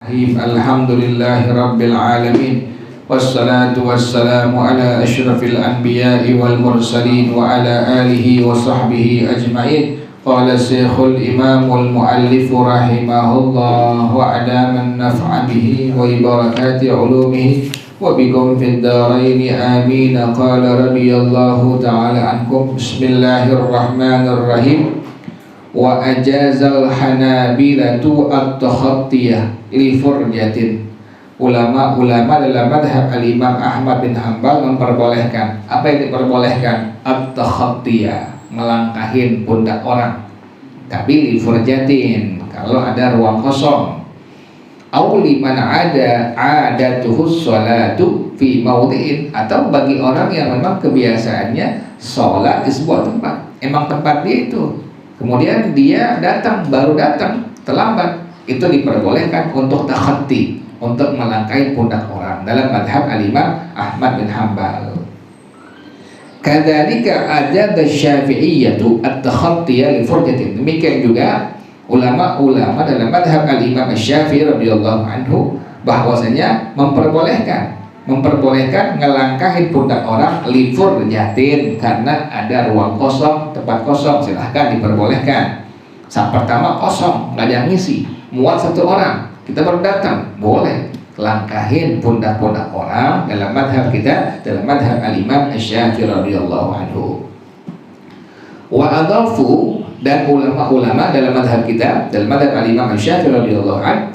Alhamdulillahi Rabbil Alamin. Wassalatu wassalamu ala ashrafil anbiya'i wal mursalin wa ala alihi wa sahbihi ajma'in. Qala Syekhul Imamul Muallif rahimahullah wa adaman naf'a bihi wa ibarakati ulumihi wa bikum fid dharaini amin. Qala radiyallahu ta'ala ankum. Bismillahirrahmanirrahim. Wa ajazal hanabilatu at-takhattiyah li furjatin. Ulama-ulama dalam madhab al-Imam Ahmad bin Hanbal memperbolehkan. Apa yang diperbolehkan? At-takhattiyah, melangkahin pundak orang, tapi li furjatin, kalau ada ruang kosong. Au liman adatuhus sholatu fi mawdi'in, atau bagi orang yang memang kebiasaannya sholat di sebuah tempat, emang tempat dia itu, kemudian dia baru datang terlambat, itu diperbolehkan untuk takhatti, untuk melangkahi pundak orang dalam madhab al-Imam Ahmad bin Hanbal. Kadzalika ajada Syafi'iyyatu at-takhattiyah li furjatin. Demikian juga ulama-ulama dalam madhab al-Imam Syafi'i radhiyallahu anhu bahwasanya memperbolehkan ngelangkahin pundak orang li furjatin, karena ada ruang kosong, tempat kosong, silahkan diperbolehkan. Saat pertama kosong, nggak ada yang ngisi, muat satu orang, kita baru datang, boleh langkahin pundak-pundak orang dalam madhab kita, dalam madhab al-Imam Syafi'i radhiyallahu anhu. Wa adhafu, dan ulama-ulama dalam madhab kita, dalam madhab al-Imam Syafi'i radhiyallahu anhu,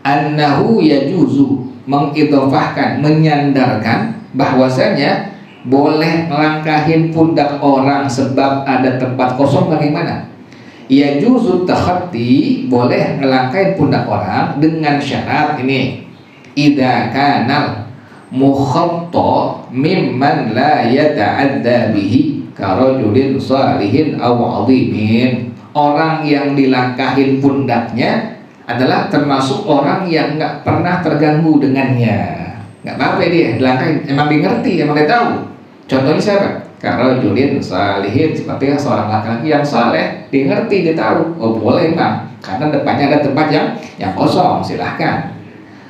annahu yajuzu, mengidhafahkan, menyandarkan bahwasanya boleh melangkahin pundak orang sebab ada tempat kosong. Bagaimana? Yajuzu takhatti, boleh ngelangkahin pundak orang dengan syarat ini: idza kanal mukhatta mimman la yata'adda bihi karajulin salihin aw 'azimin. Orang yang dilangkahin pundaknya adalah termasuk orang yang nggak pernah terganggu dengannya, nggak apa-apa dia dilangkahin, emang dia ngerti, emang dia tahu. Contohnya siapa? Karajulin salihin, seperti seorang laki-laki yang saleh, dia ngerti, dia tahu, oh boleh bang, karena depannya ada tempat yang kosong, silahkan.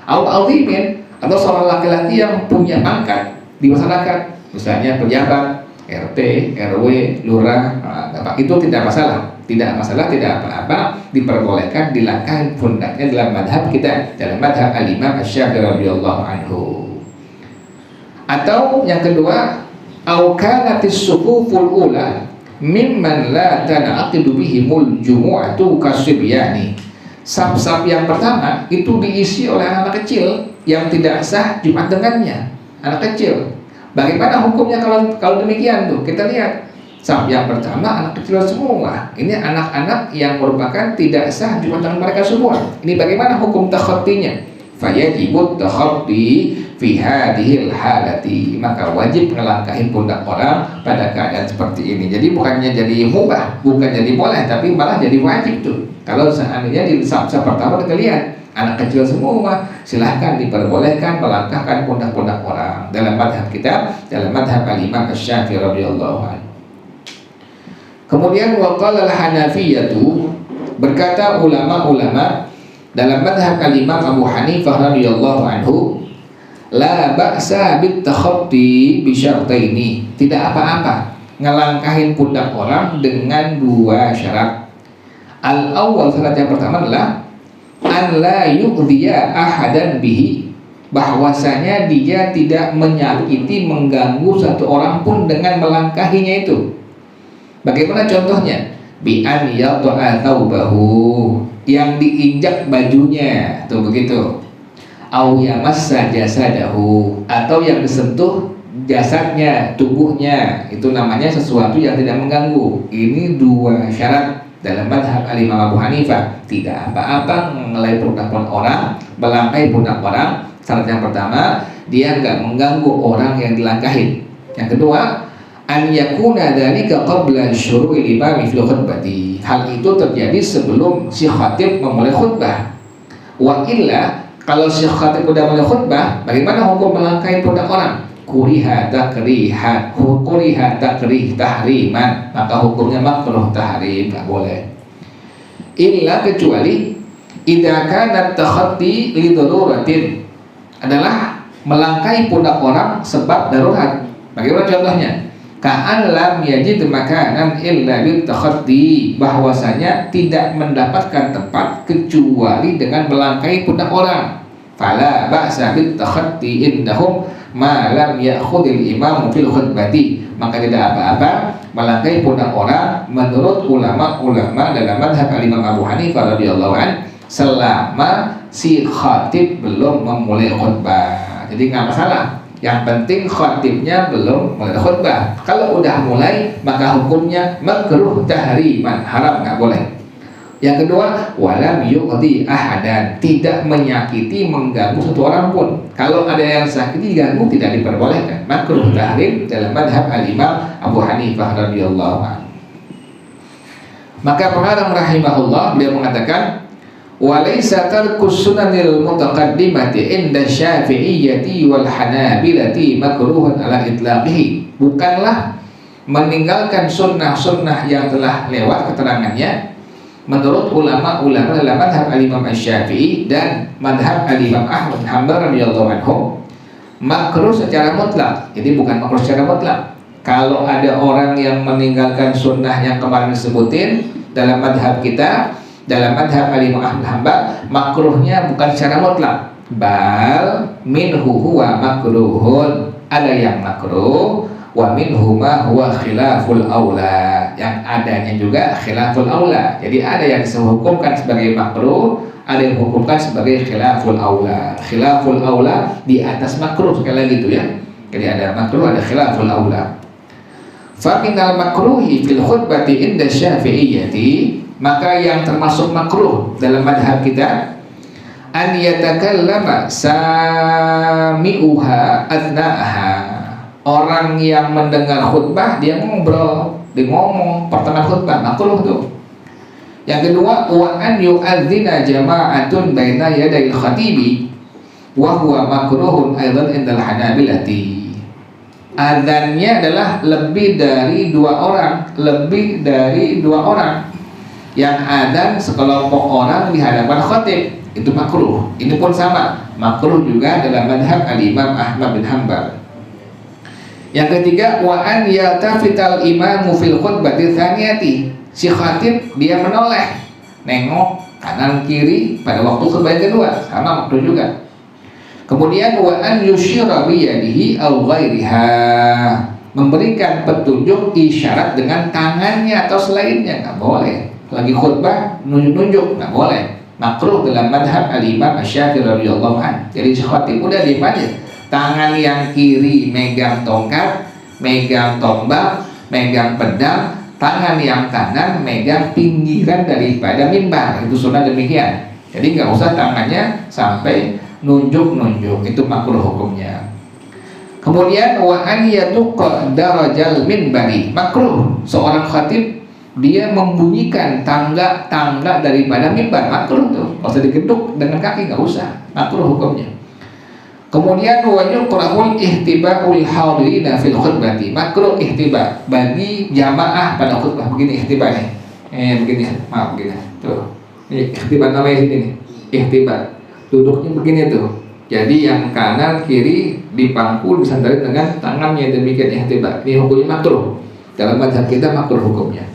Al-azimin, atau seorang laki-laki yang punya pangkat di masyarakat, misalnya pejabat, RT, RW, lurah, itu tidak masalah, tidak apa-apa, diperbolehkan dilangkahin pundaknya dalam madhab kita, dalam madhab al-Imam Syafi'i radhiyallahu anhu. Atau yang kedua, au kanatis sufuful ula mimman la tanaqidu bihimul jumu'atu kasibyani. Saf-saf yang pertama itu diisi oleh anak kecil yang tidak sah Jumat dengannya, anak kecil. Bagaimana hukumnya kalau demikian tuh? Kita lihat saf yang pertama anak kecil semua. Ini anak-anak yang merupakan tidak sah Jumat dengan mereka semua. Ini bagaimana hukum takhattinya? Fayajibut takhatti fi hadhil halati, maka wajib ngelangkahin pundak orang pada keadaan seperti ini. Jadi bukannya jadi mubah, bukan jadi boleh, tapi malah jadi wajib tuh. Kalau seandainya di saf pertama kita lihat anak kecil semua, silahkan diperbolehkan melangkahkan pundak-pundak orang dalam madhab kita, dalam madhab al-Imam Syafi'i radhiyallahu anhu. Kemudian waqala al-Hanafiyatu, berkata ulama-ulama dalam madhab al-Imam Abu Hanifah radhiyallahu anhu, la ba'sa bit takhatti bi syartaini, tidak apa-apa ngelangkahin pundak orang dengan dua syarat. Al-awwal, syarat yang pertama adalah an la yu'dhiya ahadan bihi, bahwasanya dia tidak menyakiti, mengganggu satu orang pun dengan melangkahinya itu. Bagaimana contohnya? Bi an yata'a thawbahu, yang diinjak bajunya, tuh begitu. Au yamassa jasadahu, atau yang disentuh jasadnya, tubuhnya, itu namanya sesuatu yang tidak mengganggu. Ini dua syarat dalam madhab al-Imam Abu Hanifah. Tidak apa-apa mengelai pundak orang, melangkahi pundak orang. Syarat yang pertama, dia nggak mengganggu orang yang dilangkahin. Yang kedua, an yakuna dzalika qabla syuru'il imam fil khutbati, hal itu terjadi sebelum si khatib memulai khutbah. Wa illa, kalau si khatib sudah mulai khutbah, bagaimana hukum melangkahi pundak orang? Kuriha takrih tahriman, maka hukumnya makruh tahrim, nggak boleh. Illa, kecuali idza kana takhatti li daruratin, adalah melangkai pundak orang sebab darurat. Bagaimana contohnya? Ka'an lam yajid makanan illa bil takhatti, bahwasanya tidak mendapatkan tempat kecuali dengan melangkai pundak orang. Fala ba'sa bit takhatti indahum ma lam ya'khudil imam fil khutbati, maka tidak apa-apa melangkai pundak orang menurut ulama-ulama dalam mazhab Imam Abu Hanifah radhiyallahu an, selama si khatib belum memulai khutbah. Jadi nggak masalah, yang penting khatibnya belum mulai khutbah. Kalau udah mulai maka hukumnya makruh tahriman, haram, nggak boleh. Yang kedua, walam yuqdi ahadan, tidak menyakiti, mengganggu satu orang pun. Kalau ada yang sakit diganggu tidak diperbolehkan, makruh tahrim dalam madhab al-Imam Abu Hanifah radhiyallahu anhu. Maka pengarang rahimahullah beliau mengatakan, walaysa tarkus sunanil mutaqaddimati inda syafi'iyyati wal hanabilati makruhun ala itlaqihi, bukanlah meninggalkan sunnah-sunnah yang telah lewat keterangannya menurut ulama-ulama dalam madhab al-Imam Asy-Syafi'i dan madhab al-Imam Ahmad bin Hanbal radhiyallahu anhum, makruh secara mutlak. Jadi bukan makruh secara mutlak. Kalau ada orang yang meninggalkan sunnah yang kemarin disebutin dalam madhab kita, dalam madhab al-Imam Ahmad bin Hanbal, makruhnya bukan secara mutlak, bal minhu huwa makruhun, ada yang makruh, wa minhu ma huwa khilaful aula, yang adanya juga khilaful aula. Jadi ada yang dihukumkan sebagai makruh, ada yang dihukumkan sebagai khilaful aula. Khilaful aula di atas makruh, sekali lagi itu ya. Jadi ada makruh, ada khilaful aula. Fa minal makruhi fil khutbati inda syafi'iyyati, maka yang termasuk makruh dalam madhab kita, an yatakallama sami'uha athna'aha, orang yang mendengar khutbah dia ngobrol, dia ngomong pertengahan khutbah, makruh tuh. Yang kedua, wa an yu'adzina jama'atun baina yadayil khatibi wa huwa makruhun aidan indal hanabilati. Adzannya adalah lebih dari dua orang, lebih dari dua orang. Yang adzan sekelompok orang di hadapan khatib, itu makruh. Ini pun sama, makruh juga dalam madhab al-Imam Ahmad bin Hanbal. Yang ketiga, wa an yaltafital imamu fil khutbati tsaniyati, si khatib dia menoleh, nengok kanan kiri pada waktu khutbah yang kedua, sama makruh juga. Kemudian wa an yusyira bi yadihi aw ghairiha, memberikan petunjuk isyarat dengan tangannya atau selainnya, nggak boleh. Lagi khutbah nunjuk-nunjuk, nggak boleh, makruh dalam madhab al-Imam Asy-Syafi'i radhiyallahu anhu. Jadi khatib udah diam aja, tangan yang kiri megang tongkat, megang tombak, megang pedang, tangan yang kanan megang pinggiran daripada mimbar. Itu sunnah demikian. Jadi nggak usah tangannya sampai nunjuk-nunjuk, itu makruh hukumnya. Kemudian wa an yatuqa darajal minbari, makruh seorang khatib dia membunyikan tangga-tangga daripada mimbar, makruh tuh. Nggak usah digeduk dengan kaki, nggak usah, makruh hukumnya. Kemudian wa yukrahul ihtiba'ul hadirina fil khutbati, makruh ihtiba bagi jamaah pada khutbah. Begini ihtiba nih, begini, maaf begini tuh, ini ihtiba namanya sini nih, ihtiba duduknya begini tuh. Jadi yang kanan kiri dipangku disandarin dengan tangannya, demikian ihtiba. Ini hukumnya makruh dalam mazhab kita, makruh hukumnya.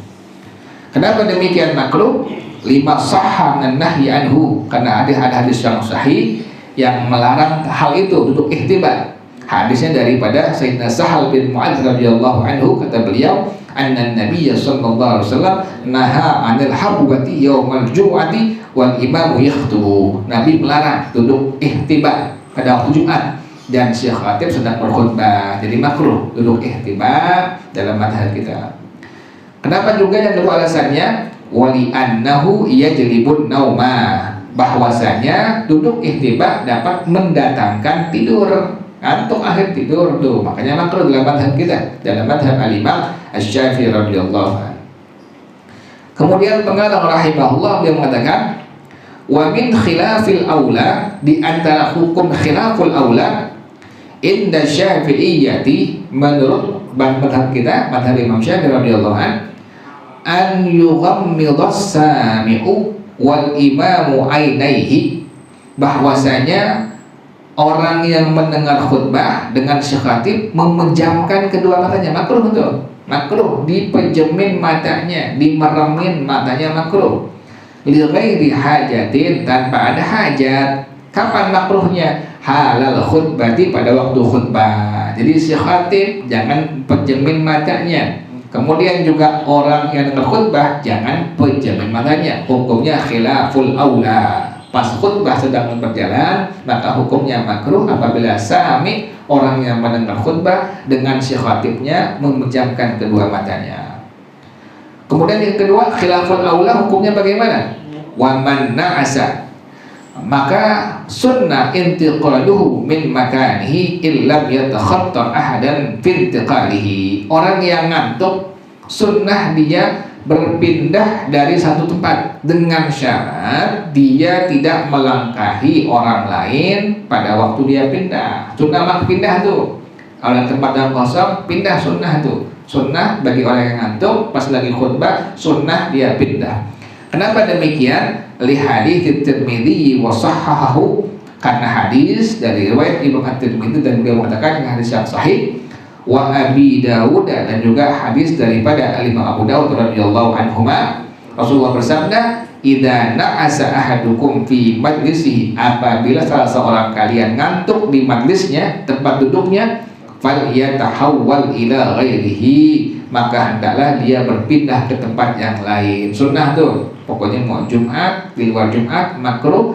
Kenapa demikian makruh? Lima sahha min nahyi anhu, karena ada hadis yang sahih yang melarang hal itu, duduk ihtiba. Hadisnya daripada Sayyidina Sahal bin Mu'adz radhiyallahu anhu, kata beliau, anna Nabiy sallallahu alaihi wasallam naha 'anil habwati yaumal jum'ati wal imamu yakhthubu. Nabi melarang duduk ihtiba pada waktu Jumat dan si khatib sedang berkhutbah. Jadi makruh duduk ihtiba dalam mazhab kita. Kenapa juga yang kedua alasannya? Wali annahu yajlibun nauma, bahwasanya duduk ihtiba dapat mendatangkan tidur, ngantuk akhir tidur tuh. Makanya makruh dalam mazhab kita, dalam mazhab al-Imam Asy-Syafi'i radhiyallahu anhu. Kemudian pengarang rahimahullah dia mengatakan, wa min khilafil aula, di antara hukum khilaful aula inda syafi'iyyati, menurut mazhab kita, mazhab Imam Syafi'i radhiyallahu anhu, an yughammidas sami'u wal imamu ainaihi, bahwasanya orang yang mendengar khutbah dengan syekh khatib memejamkan kedua matanya, makruh tuh, makruh dipejemin matanya, dimeremin matanya, makruh. Li ghairi hajatin, tanpa ada hajat. Kapan makruhnya? Halal khutbati, pada waktu khutbah. Jadi syekh khatib jangan pejemin matanya. Kemudian juga orang yang dengar khutbah jangan pejemin matanya. Hukumnya khilaful aula. Pas khutbah sedang berjalan, maka hukumnya makruh apabila sami, orang yang mendengar khutbah dengan syekh khatibnya memejamkan kedua matanya. Kemudian yang kedua, khilaful aula, hukumnya bagaimana? Wa man na'asa, maka sunnah intiqaluhu min makanihi illam yatakhattar ahadan fi intiqalihi. Orang yang ngantuk, sunnah dia berpindah dari satu tempat dengan syarat dia tidak melangkahi orang lain pada waktu dia pindah. Sunnah mak pindah tuh. Kalau tempat yang kosong pindah, sunnah tuh. Sunnah bagi orang yang ngantuk pas lagi khutbah, sunnah dia pindah. Kenapa demikian? Li hadits Tirmidzi wa sahhahahu, karena hadis dari riwayat Imam At-Tirmidzi dan beliau mengatakan yang hadis yang sahih, wa Abi Dawud, dan juga hadis daripada Imam Abu Dawud radhiyallahu anhuma. Rasulullah bersabda, idza na'asa ahadukum fi majlisihi, apabila salah seorang kalian ngantuk di majlisnya, tempat duduknya, fal yatahawwal ila ghairihi, maka hendaklah dia berpindah ke tempat yang lain. Sunnah tuh, pokoknya mau Jumat, di luar Jumat makruh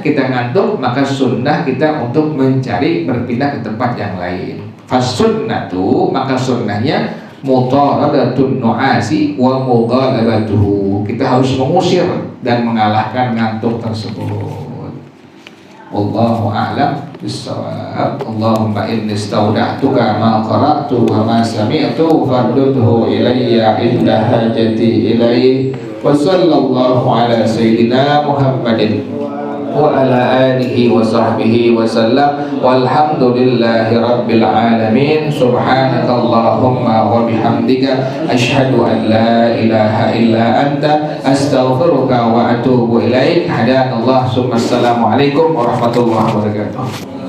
kita ngantuk, maka sunnah kita untuk mencari berpindah ke tempat yang lain. Fasunnatu, maka sunnahnya mutaradatun nu'asi wa mughalabatuhu, kita harus mengusir dan mengalahkan ngantuk tersebut. Wallahu a'lam bissawab. Allahumma inni istawda'tuka ma qara'tu wa ma sami'tu fardudhu ilayya inda hajati ilayhi. Wa sallallahu ala sayyidina Muhammadin wa ala alihi wa sahbihi wa sallam, walhamdulillahi rabbil alamin. Subhanakallahumma wa bihamdika asyhadu an la ilaha illa anta astaghfiruka wa atubu ilaik. Hadanallah, summa assalamu alaikum warahmatullahi wabarakatuh.